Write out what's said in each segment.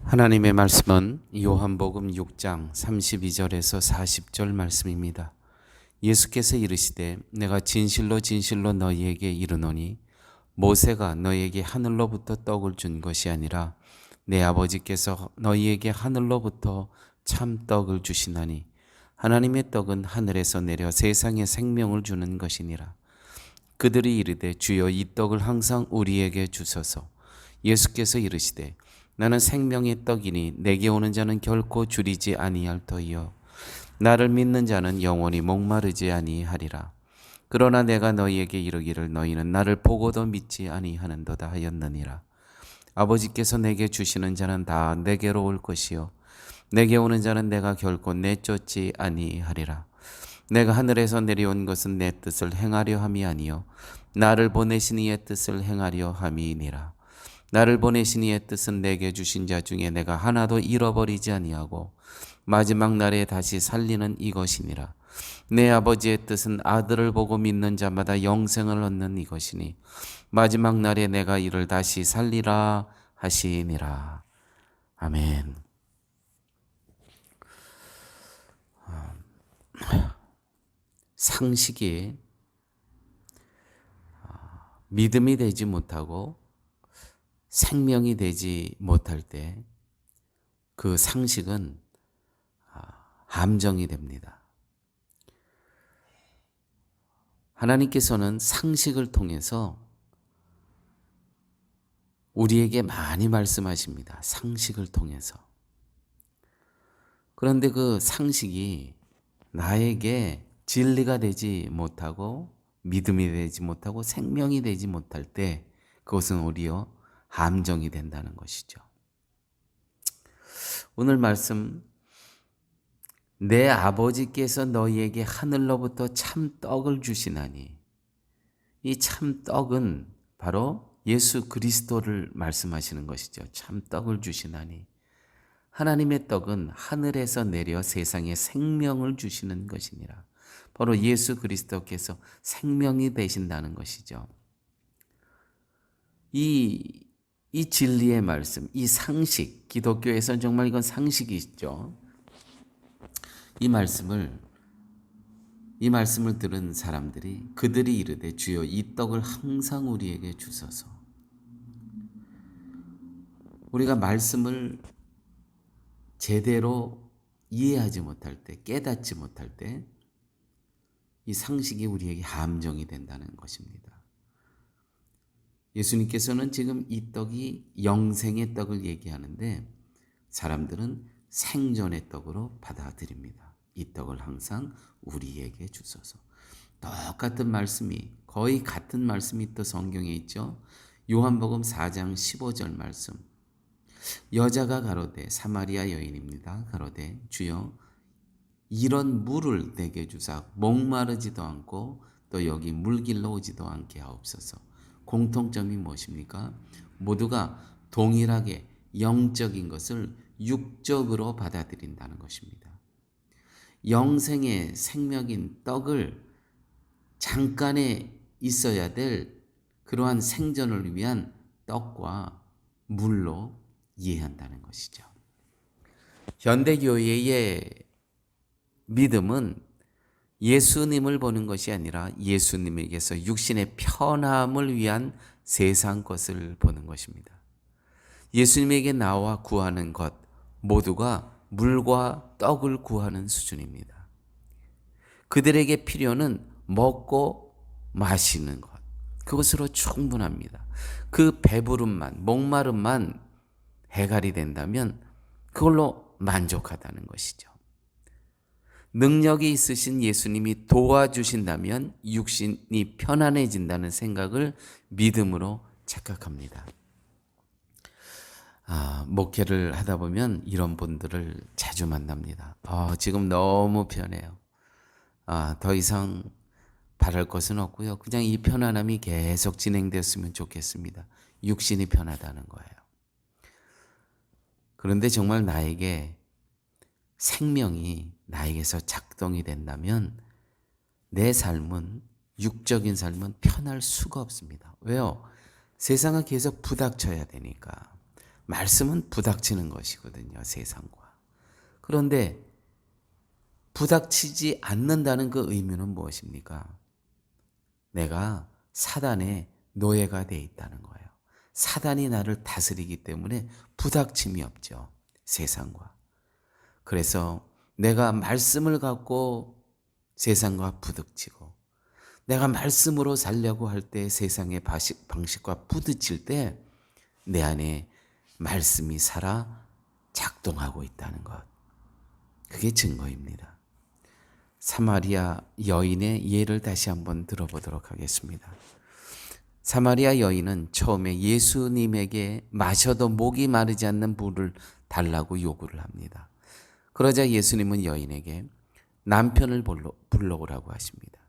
하나님의 말씀은 요한복음 6장 32절에서 40절 말씀입니다. 예수께서 이르시되 내가 진실로 진실로 너희에게 이르노니 모세가 너희에게 하늘로부터 떡을 준 것이 아니라 내 아버지께서 너희에게 하늘로부터 참 떡을 주시나니 하나님의 떡은 하늘에서 내려 세상에 생명을 주는 것이니라. 그들이 이르되 주여 이 떡을 항상 우리에게 주소서. 예수께서 이르시되 나는 생명의 떡이니 내게 오는 자는 결코 줄이지 아니할 터이요 나를 믿는 자는 영원히 목마르지 아니하리라. 그러나 내가 너희에게 이르기를 너희는 나를 보고도 믿지 아니하는도다 하였느니라. 아버지께서 내게 주시는 자는 다 내게로 올 것이요 내게 오는 자는 내가 결코 내쫓지 아니하리라. 내가 하늘에서 내려온 것은 내 뜻을 행하려 함이 아니요 나를 보내신 이의 뜻을 행하려 함이니라. 나를 보내신 이의 뜻은 내게 주신 자 중에 내가 하나도 잃어버리지 아니하고 마지막 날에 다시 살리는 이것이니라. 내 아버지의 뜻은 아들을 보고 믿는 자마다 영생을 얻는 이것이니 마지막 날에 내가 이를 다시 살리라 하시니라. 아멘. 상식이 믿음이 되지 못하고 생명이 되지 못할 때 그 상식은 함정이 됩니다. 하나님께서는 상식을 통해서 우리에게 많이 말씀하십니다. 상식을 통해서. 그런데 그 상식이 나에게 진리가 되지 못하고 믿음이 되지 못하고 생명이 되지 못할 때 그것은 오히려 함정이 된다는 것이죠. 오늘 말씀 내 아버지께서 너희에게 하늘로부터 참 떡을 주시나니 이 참 떡은 바로 예수 그리스도를 말씀하시는 것이죠. 참 떡을 주시나니 하나님의 떡은 하늘에서 내려 세상에 생명을 주시는 것이니라. 바로 예수 그리스도께서 생명이 되신다는 것이죠. 이 진리의 말씀, 이 상식, 기독교에서는 정말 이건 상식이죠. 이 말씀을 들은 사람들이 그들이 이르되 주여 이 떡을 항상 우리에게 주소서. 우리가 말씀을 제대로 이해하지 못할 때, 깨닫지 못할 때 이 상식이 우리에게 함정이 된다는 것입니다. 예수님께서는 지금 이 떡이 영생의 떡을 얘기하는데 사람들은 생존의 떡으로 받아들입니다. 이 떡을 항상 우리에게 주소서. 똑같은 말씀이 거의 같은 말씀이 또 성경에 있죠. 요한복음 4장 15절 말씀. 여자가 가로되 사마리아 여인입니다. 가로되 주여 이런 물을 내게 주사 목마르지도 않고 또 여기 물길로 오지도 않게 하옵소서. 공통점이 무엇입니까? 모두가 동일하게 영적인 것을 육적으로 받아들인다는 것입니다. 영생의 생명인 떡을 잠깐에 있어야 될 그러한 생존을 위한 떡과 물로 이해한다는 것이죠. 현대교회의 믿음은 예수님을 보는 것이 아니라 예수님에게서 육신의 편함을 위한 세상 것을 보는 것입니다. 예수님에게 나와 구하는 것 모두가 물과 떡을 구하는 수준입니다. 그들에게 필요는 먹고 마시는 것, 그것으로 충분합니다. 그 배부름만, 목마름만 해결이 된다면 그걸로 만족하다는 것이죠. 능력이 있으신 예수님이 도와주신다면 육신이 편안해진다는 생각을 믿음으로 착각합니다. 목회를 하다 보면 이런 분들을 자주 만납니다. 지금 너무 편해요. 더 이상 바랄 것은 없고요. 그냥 이 편안함이 계속 진행됐으면 좋겠습니다. 육신이 편하다는 거예요. 그런데 정말 나에게 생명이 나에게서 작동이 된다면 내 삶은, 육적인 삶은 편할 수가 없습니다. 왜요? 세상은 계속 부닥쳐야 되니까. 말씀은 부닥치는 것이거든요, 세상과. 그런데 부닥치지 않는다는 그 의미는 무엇입니까? 내가 사단의 노예가 돼 있다는 거예요. 사단이 나를 다스리기 때문에 부닥침이 없죠, 세상과. 그래서 내가 말씀을 갖고 세상과 부딪히고, 내가 말씀으로 살려고 할 때 세상의 방식과 부딪힐 때 내 안에 말씀이 살아 작동하고 있다는 것. 그게 증거입니다. 사마리아 여인의 예를 다시 한번 들어보도록 하겠습니다. 사마리아 여인은 처음에 예수님에게 마셔도 목이 마르지 않는 물을 달라고 요구를 합니다. 그러자 예수님은 여인에게 남편을 불러오라고 하십니다.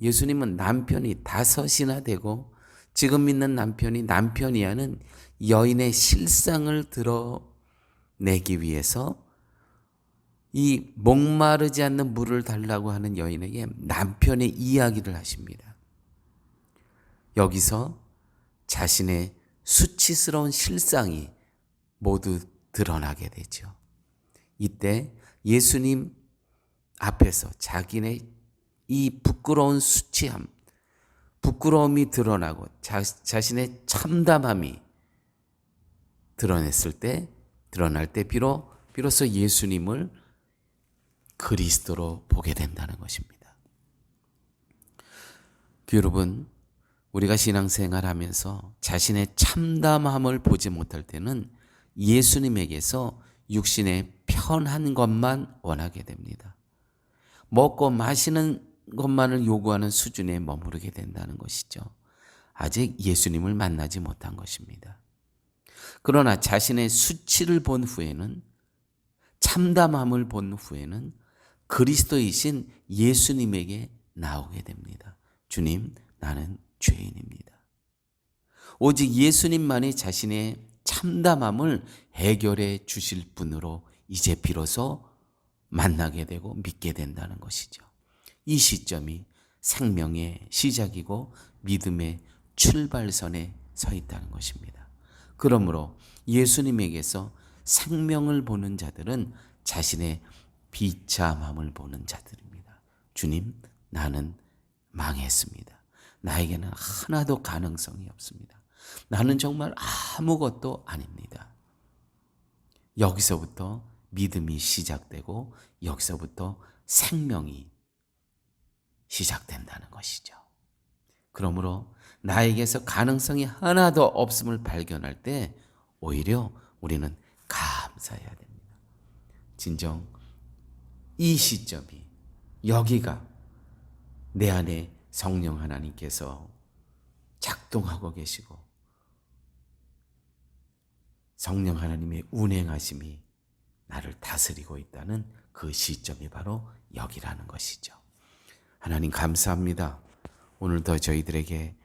예수님은 남편이 5이나 되고 지금 있는 남편이 남편이야는 여인의 실상을 드러내기 위해서 이 목마르지 않는 물을 달라고 하는 여인에게 남편의 이야기를 하십니다. 여기서 자신의 수치스러운 실상이 모두 드러나게 되죠. 이때 예수님 앞에서 자기네 이 부끄러운 부끄러움이 드러나고 자신의 참담함이 드러날 때 비로소 예수님을 그리스도로 보게 된다는 것입니다. 여러분, 우리가 신앙생활하면서 자신의 참담함을 보지 못할 때는 예수님에게서 육신의 편한 것만 원하게 됩니다. 먹고 마시는 것만을 요구하는 수준에 머무르게 된다는 것이죠. 아직 예수님을 만나지 못한 것입니다. 그러나 자신의 수치를 본 후에는, 참담함을 본 후에는 그리스도이신 예수님에게 나오게 됩니다. 주님, 나는 죄인입니다. 오직 예수님만이 자신의 참담함을 해결해 주실 분으로 이제 비로소 만나게 되고 믿게 된다는 것이죠. 이 시점이 생명의 시작이고 믿음의 출발선에 서 있다는 것입니다. 그러므로 예수님에게서 생명을 보는 자들은 자신의 비참함을 보는 자들입니다. 주님, 나는 망했습니다. 나에게는 하나도 가능성이 없습니다. 나는 정말 아무것도 아닙니다. 여기서부터 믿음이 시작되고 여기서부터 생명이 시작된다는 것이죠. 그러므로 나에게서 가능성이 하나도 없음을 발견할 때 오히려 우리는 감사해야 됩니다. 진정 이 시점이, 여기가 내 안에 성령 하나님께서 작동하고 계시고 성령 하나님의 운행하심이 나를 다스리고 있다는 그 시점이 바로 여기라는 것이죠. 하나님 감사합니다. 오늘도 저희들에게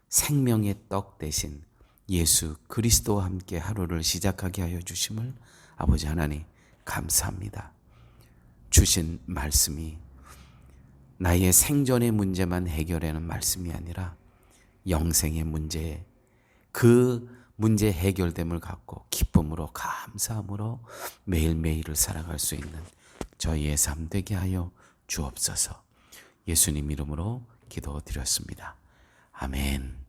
생명의 떡 대신 예수 그리스도와 함께 하루를 시작하게 하여 주심을 아버지 하나님 감사합니다. 주신 말씀이 나의 생존의 문제만 해결하는 말씀이 아니라 영생의 문제에 그 문제 해결됨을 갖고 기쁨으로 감사함으로 매일매일을 살아갈 수 있는 저희의 삶 되게 하여 주옵소서. 예수님 이름으로 기도드렸습니다. 아멘.